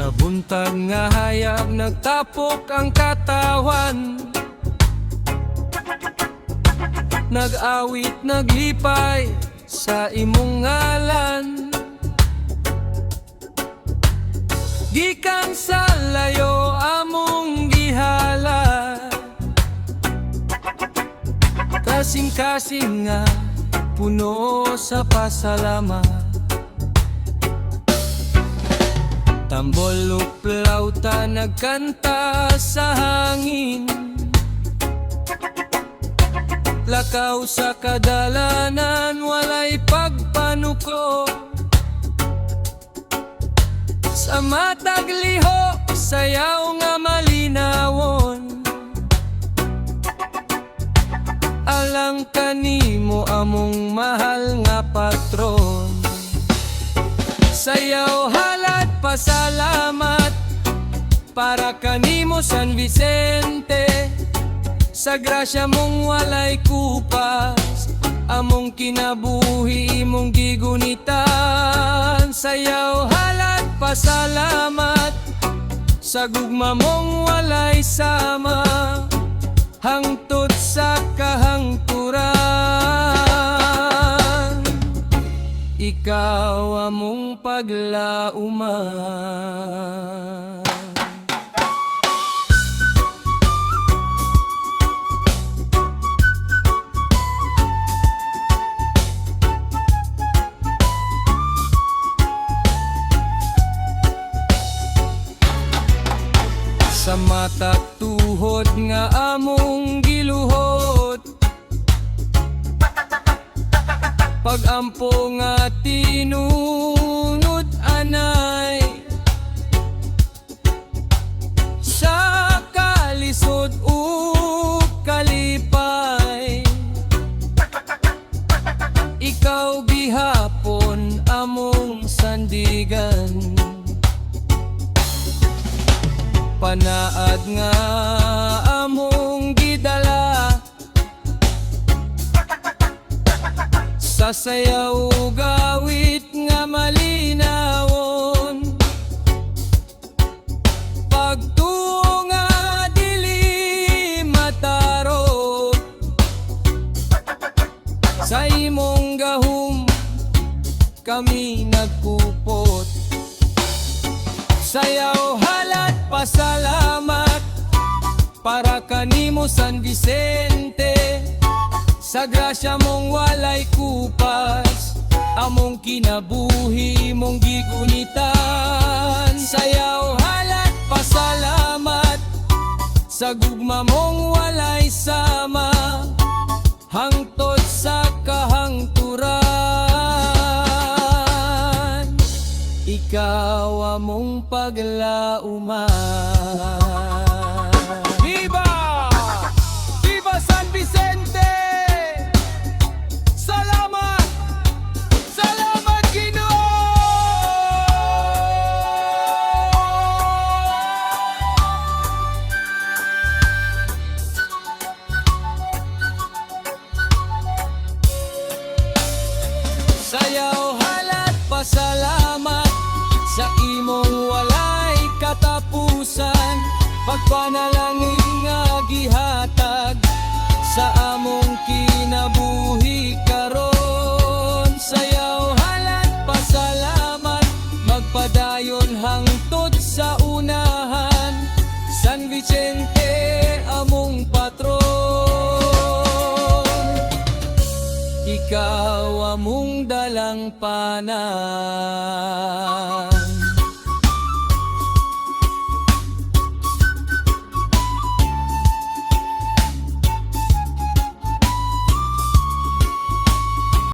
Sa buntag nga hayag nagtapok ang katawan, nag-awit naglipay sa imong ngalan. Gikan sa layo among gihala, kasing-kasing nga puno sa pasalamat. Tambol ug plauta nagkanta sa hangin, lakaw sa kadalanan walay pagpanuko. Sa matag liho sayaw nga malinawon, alang kanimo among mahal nga patron. Sayaw halad pasalamat para kanimo San Vicente, sa grasya mong walay kupas, among kinabuhi imong gigunitan. Sayaw halad pasalamat sa gugma mong walay sama, hangtod sa kahangturan. Ikaw among paglauman. Sa mata tuhod nga among giluhod, pag-ampo nga tinunod anay, sa kalisod ug kalipay. Ikaw gihapon among sandigan, panaad nga among gidala, sa sayaw gawit nga malinawon. Pagtuo nga dili matarog, sa imong gahum kami nagkupot. Sayaw halad pasalamat para kanimo San Vicente, sa grasya mong walay kupas, among kinabuhi mong gigunitan. Sayaw halad pasalamat sa gugma mong walay sama, hangtod sa kahangturan. Ikaw among paglauman. Viva! Viva San Vicente! Salamat! Salamat Ginoo! Sayaw halad pasalamat sa imong walay katapusan, pagpanalangin nga gihatag sa among kinabuhi karon. Sayaw halad pasalamat, magpadayon hangtod sa unahan, San Vicente among patron. Ikaw among dalang panay.